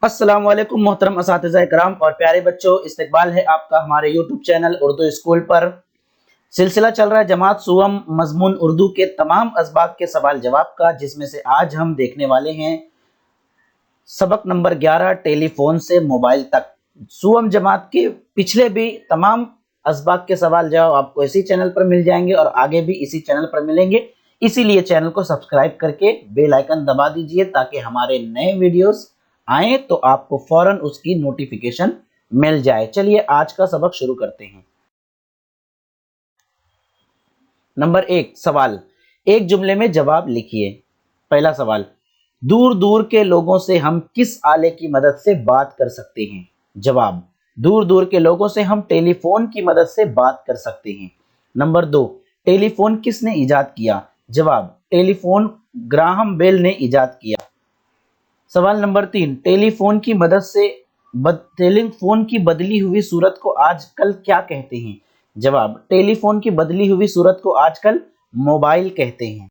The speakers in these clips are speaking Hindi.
अस्सलाम वालेकुम मोहतरम असातिज़ा इकराम और प्यारे बच्चों, इस्तकबाल है आपका हमारे यूट्यूब चैनल उर्दू स्कूल पर। सिलसिला चल रहा है जमात सुवम मजमून उर्दू के तमाम असबाक के सवाल जवाब का, जिसमें से आज हम देखने वाले हैं सबक नंबर 11 टेलीफोन से मोबाइल तक। सुवम जमात के पिछले भी तमाम असबाक के सवाल जवाब आपको इसी चैनल पर मिल जाएंगे और आगे भी इसी चैनल पर मिलेंगे। इसीलिए चैनल को सब्सक्राइब करके बेल आइकन दबा दीजिए ताकि हमारे नए वीडियोस आए तो आपको फौरन उसकी नोटिफिकेशन मिल जाए। चलिए आज का सबक शुरू करते हैं। नंबर 1 सवाल, एक जुमले में जवाब लिखिए। पहला सवाल, दूर दूर के लोगों से हम किस आले की मदद से बात कर सकते हैं? जवाब, दूर दूर के लोगों से हम टेलीफोन की मदद से बात कर सकते हैं। नंबर 2, टेलीफोन किसने इजाद किया? जवाब, टेलीफोन ग्राहम बेल ने इजाद किया। सवाल नंबर 3, टेलीफोन की मदद से टेलीफोन की बदली हुई सूरत को आजकल क्या कहते हैं? जवाब, टेलीफोन की बदली हुई सूरत को आजकल मोबाइल कहते हैं।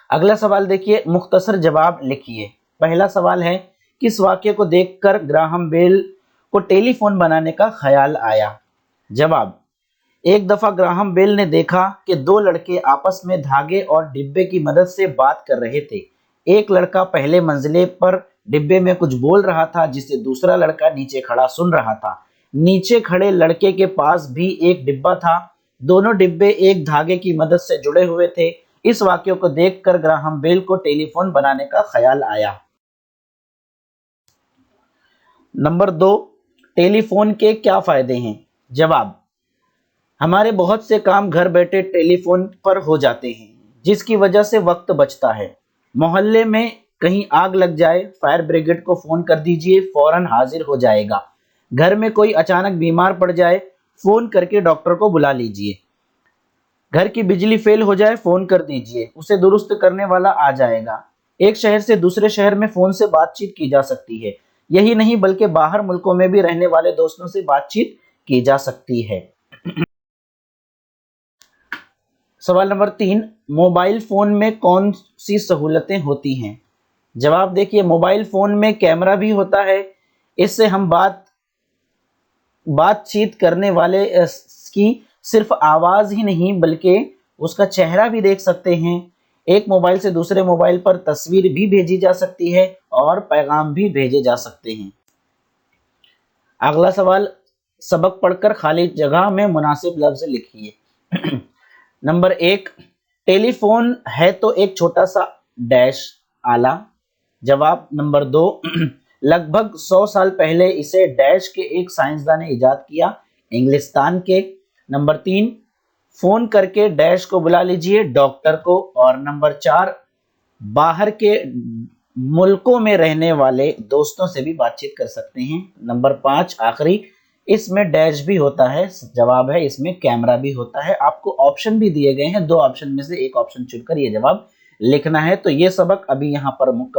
अगला सवाल देखिए, मुख्तसर जवाब लिखिए। पहला सवाल है, किस वाक्य को देखकर ग्राहम बेल को टेलीफोन बनाने का ख्याल आया? जवाब, एक दफा ग्राहम बेल ने देखा कि दो लड़के आपस में धागे और डिब्बे की मदद से बात कर रहे थे। एक लड़का पहले मंजिले पर डिब्बे में कुछ बोल रहा था जिसे दूसरा लड़का नीचे खड़ा सुन रहा था। नीचे खड़े लड़के के पास भी एक डिब्बा था। दोनों डिब्बे एक धागे की मदद से जुड़े हुए थे। इस वाक्य को देखकर ग्राहम बेल को टेलीफोन बनाने का ख्याल आया। नंबर 2, टेलीफोन के क्या फायदे हैं? जवाब, हमारे बहुत से काम घर बैठे टेलीफोन पर हो जाते हैं, जिसकी वजह से वक्त बचता है। मोहल्ले में कहीं आग लग जाए, फायर ब्रिगेड को फोन कर दीजिए, फौरन हाजिर हो जाएगा। घर में कोई अचानक बीमार पड़ जाए, फोन करके डॉक्टर को बुला लीजिए। घर की बिजली फेल हो जाए, फोन कर दीजिए, उसे दुरुस्त करने वाला आ जाएगा। एक शहर से दूसरे शहर में फोन से बातचीत की जा सकती है। यही नहीं बल्कि बाहर मुल्कों में भी रहने वाले दोस्तों से बातचीत की जा सकती है। सवाल नंबर 3, मोबाइल फोन में कौन सी सहूलतें होती हैं? जवाब देखिए, मोबाइल फोन में कैमरा भी होता है। इससे हम बातचीत करने वाले की सिर्फ आवाज ही नहीं बल्कि उसका चेहरा भी देख सकते हैं। एक मोबाइल से दूसरे मोबाइल पर तस्वीर भी भेजी जा सकती है और पैगाम भी भेजे जा सकते हैं। अगला सवाल, सबक पढ़कर खाली जगह में मुनासिब लफ्ज लिखिए। नंबर 1, टेलीफोन है तो एक छोटा सा डैश आला। जवाब नंबर 2, लगभग 100 साल पहले इसे डैश के एक साइंसदान ने इजाद किया, इंग्लिस्तान के। नंबर 3, फोन करके डैश को बुला लीजिए, डॉक्टर को। और नंबर 4, बाहर के मुल्कों में रहने वाले दोस्तों से भी बातचीत कर सकते हैं। नंबर 5 आखिरी, इसमें डैश भी होता है। जवाब है इसमें कैमरा भी होता है। आपको ऑप्शन भी दिए गए हैं, 2 ऑप्शन में से एक ऑप्शन चुनकर ये जवाब लिखना है। तो ये सबक अभी यहाँ पर मुकम्मल